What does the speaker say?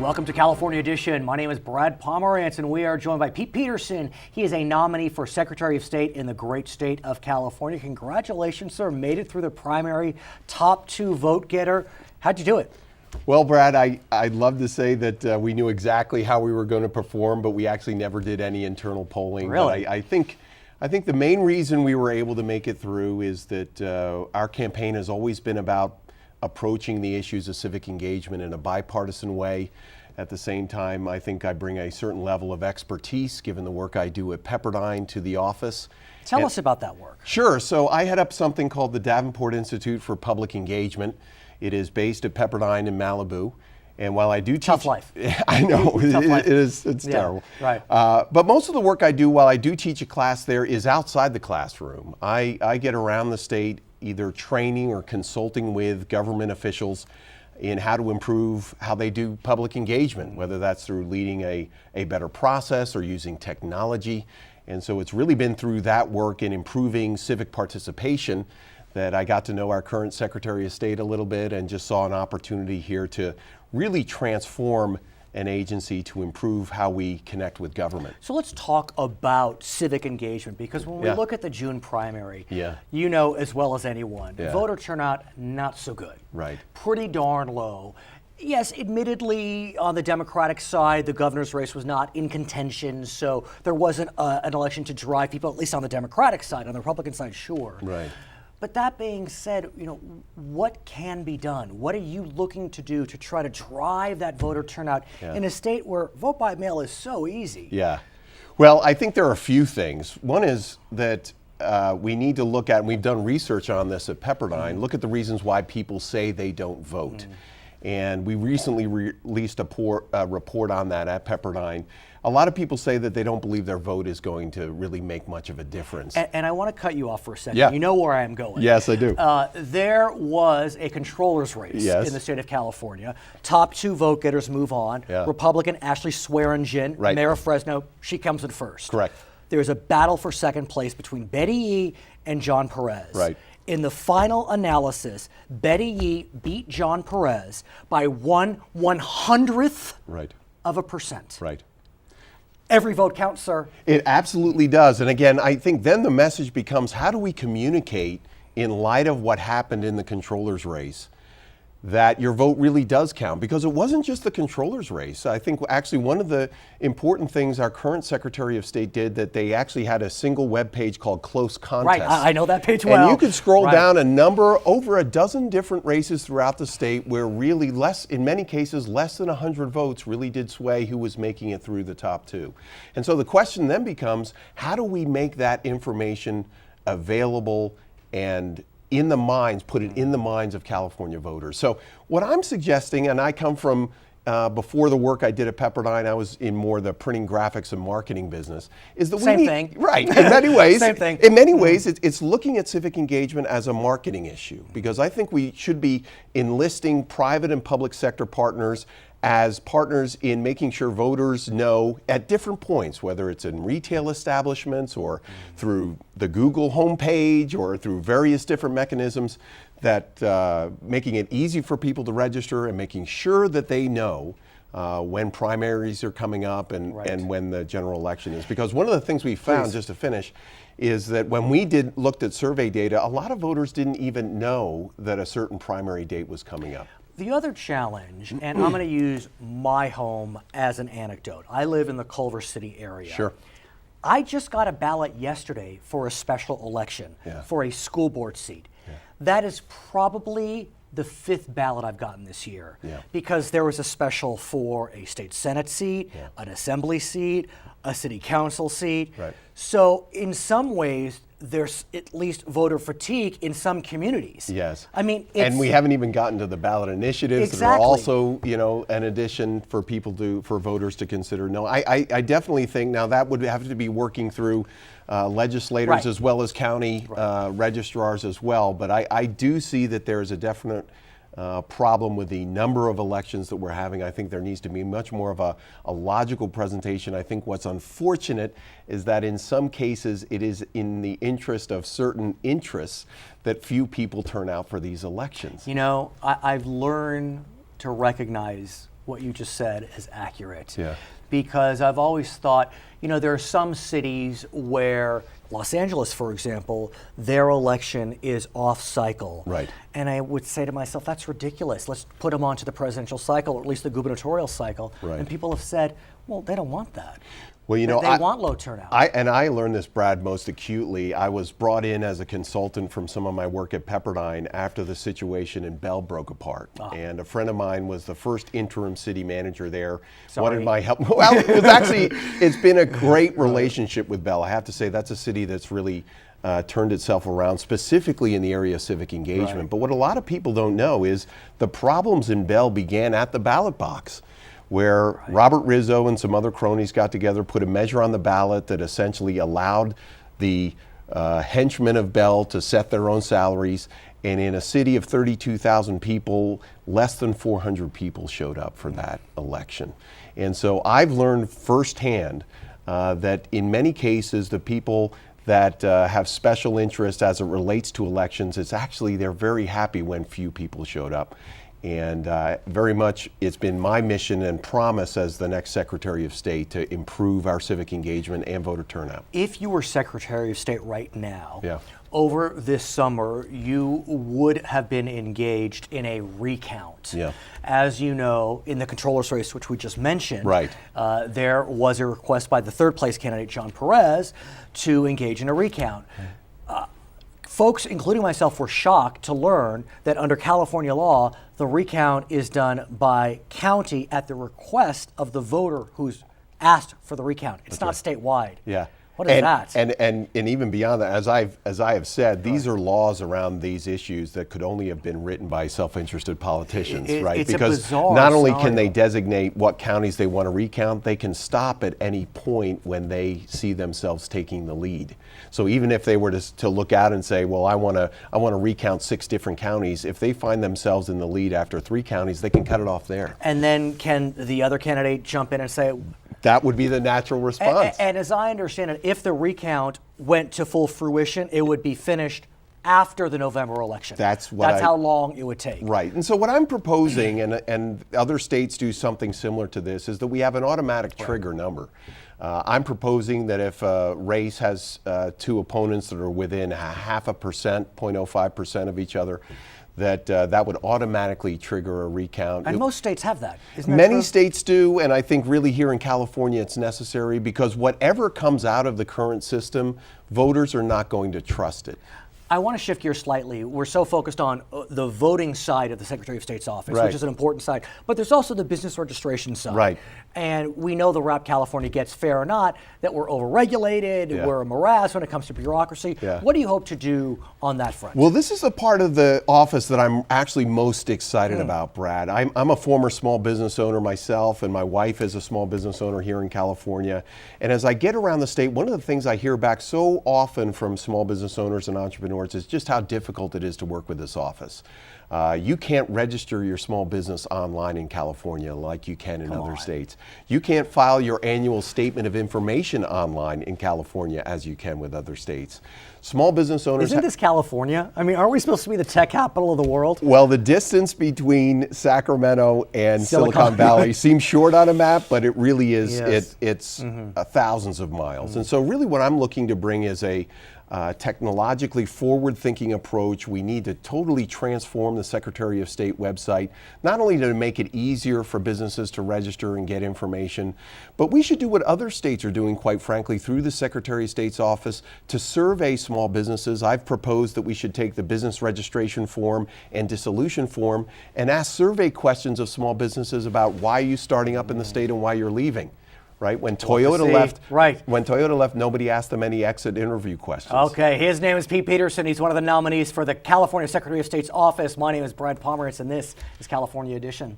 Welcome to California Edition. My name is Brad Pomerance, and we are joined by Pete Peterson. He is a nominee for Secretary of State in the great state of California. Congratulations, sir. Made it through the primary, top 2 vote getter. How'd you do it? Well, Brad, I'd love to say that we knew exactly how we were going to perform, but we actually never did any internal polling. Really? But I think the main reason we were able to make it through is that our campaign has always been about approaching the issues of civic engagement in a bipartisan way. At the same time, I think I bring a certain level of expertise, given the work I do at Pepperdine, to the office. Tell us about that work. Sure. So I head up something called the Davenport Institute for Public Engagement. It is based at Pepperdine in Malibu. And while I do teach— Tough life. I know, Tough life. it's terrible. Right. But most of the work I do while I do teach a class there is outside the classroom. I get around the state either training or consulting with government officials in how to improve how they do public engagement, whether that's through leading a better process or using technology. And so it's really been through that work in improving civic participation that I got to know our current Secretary of State a little bit and just saw an opportunity here to really transform an agency to improve how we connect with government. So let's talk about civic engagement, because when we look at the June primary, you know as well as anyone, voter turnout, not so good. Right. Pretty darn low. Yes, admittedly, on the Democratic side, the governor's race was not in contention, so there wasn't an election to drive people, at least on the Democratic side. On the Republican side, sure. Right. But that being said, what can be done? What are you looking to do to try to drive that voter turnout in a state where vote by mail is so easy? Yeah. Well, I think there are a few things. One is that we need to look at, and we've done research on this at Pepperdine, look at the reasons why people say they don't vote. And we recently released a report on that at Pepperdine. A lot of people say that they don't believe their vote is going to really make much of a difference. And I want to cut you off for a second. Yeah. You know where I am going. Yes, I do. There was a controller's race in the state of California. Top 2 vote getters move on. Republican Ashley Swearingen, Mayor of Fresno, she comes in first. Correct. There's a battle for second place between Betty Yee and John Perez. Right. In the final analysis, Betty Yee beat John Perez by 1/100th of a percent. Right. Every vote counts, sir. It absolutely does. And again, I think then the message becomes, how do we communicate in light of what happened in the controller's race that your vote really does count? Because it wasn't just the controller's race. I think actually one of the important things our current Secretary of State did, that they actually had a single web page called Close Contest. Right, I know that page well. And you could scroll down over a dozen different races throughout the state where really in many cases, less than 100 votes really did sway who was making it through the top 2. And so the question then becomes, how do we make that information available and put it in the minds of California voters? So what I'm suggesting, and I come from, before the work I did at Pepperdine, I was in more the printing, graphics, and marketing business, is that Same thing. Right, in many ways. Same thing. In many ways, it's looking at civic engagement as a marketing issue, because I think we should be enlisting private and public sector partners as partners in making sure voters know at different points, whether it's in retail establishments or through the Google homepage or through various different mechanisms, that making it easy for people to register and making sure that they know when primaries are coming up and when the general election is. Because one of the things we found, just to finish, is that when we looked at survey data, a lot of voters didn't even know that a certain primary date was coming up. The other challenge, and I'm going to use my home as an anecdote. I live in the Culver City area. Sure. I just got a ballot yesterday for a special election for a school board seat. That is probably the 5th ballot I've gotten this year, because there was a special for a state senate seat, an assembly seat, a city council seat. So in some ways, there's at least voter fatigue in some communities. Yes. I mean, and we haven't even gotten to the ballot initiatives that are also, an addition for for voters to consider. No, I definitely think now that would have to be working through legislators as well as county registrars as well. But I do see that there is a definite problem with the number of elections that we're having. I think there needs to be much more of a logical presentation. I think what's unfortunate is that in some cases it is in the interest of certain interests that few people turn out for these elections. You know, I've learned to recognize what you just said is accurate. Yeah. Because I've always thought, there are some cities where, Los Angeles, for example, their election is off cycle. Right. And I would say to myself, that's ridiculous. Let's put them onto the presidential cycle, or at least the gubernatorial cycle. Right. And people have said, well, they don't want that. Well, they want low turnout. I learned this, Brad, most acutely. I was brought in as a consultant from some of my work at Pepperdine after the situation in Bell broke apart. And a friend of mine was the first interim city manager there. Wanted my help. Well, it's been a great relationship with Bell. I have to say that's a city that's really turned itself around, specifically in the area of civic engagement. Right. But what a lot of people don't know is the problems in Bell began at the ballot box, where Robert Rizzo and some other cronies got together, put a measure on the ballot that essentially allowed the henchmen of Bell to set their own salaries. And in a city of 32,000 people, less than 400 people showed up for that election. And so I've learned firsthand that in many cases, the people that have special interest as it relates to elections, they're very happy when few people showed up. And very much it's been my mission and promise as the next Secretary of State to improve our civic engagement and voter turnout. If you were Secretary of State right now, over this summer, you would have been engaged in a recount. Yeah. As you know, in the controller's race, which we just mentioned, Right. There was a request by the third place candidate, John Perez, to engage in a recount. Folks, including myself, were shocked to learn that under California law, the recount is done by county at the request of the voter who's asked for the recount. It's not statewide. Yeah. What is that? And even beyond that, as I have said, these are laws around these issues that could only have been written by self-interested politicians, right? It's because a bizarre not only can scenario. they designate what counties they want to recount, they can stop at any point when they see themselves taking the lead. So even if they were to look out and say, well, I want to recount 6 different counties, if they find themselves in the lead after 3 counties, they can cut it off there. And then can the other candidate jump in and say, that would be the natural response. And as I understand it, if the recount went to full fruition, it would be finished after the November election. That's how long it would take. Right. And so what I'm proposing, and other states do something similar to this, is that we have an automatic trigger number. I'm proposing that if a race has 2 opponents that are within 0.5%, 0.05% of each other, that would automatically trigger a recount. And most states have that. Isn't that Many true? states do, and I think really here in California it's necessary because whatever comes out of the current system, voters are not going to trust it. I want to shift gears slightly. We're so focused on the voting side of the Secretary of State's office, Right. which is an important side, but there's also the business registration side. Right. And we know the rap California gets, fair or not, that we're overregulated, Yeah. we're a morass when it comes to bureaucracy. Yeah. What do you hope to do on that front? Well, this is the part of the office that I'm actually most excited about, Brad. I'm a former small business owner myself, and my wife is a small business owner here in California. And as I get around the state, one of the things I hear back so often from small business owners and entrepreneurs is just how difficult it is to work with this office. You can't register your small business online in California like you can in other states. You can't file your annual statement of information online in California as you can with other states. Small business owners... Isn't this California? I mean, aren't we supposed to be the tech capital of the world? Well, the distance between Sacramento and Silicon Valley seems short on a map, but it really is, Yes. it's thousands of miles. And so really what I'm looking to bring is a technologically forward-thinking approach. We need to totally transform the Secretary of State website, not only to make it easier for businesses to register and get information, but we should do what other states are doing, quite frankly, through the Secretary of State's office to survey small businesses. I've proposed that we should take the business registration form and dissolution form and ask survey questions of small businesses about why you're starting up in the state and why you're leaving. Right? When Toyota left, nobody asked them any exit interview questions. Okay, his name is Pete Peterson. He's one of the nominees for the California Secretary of State's office. My name is Brad Pomerance, and this is California Edition.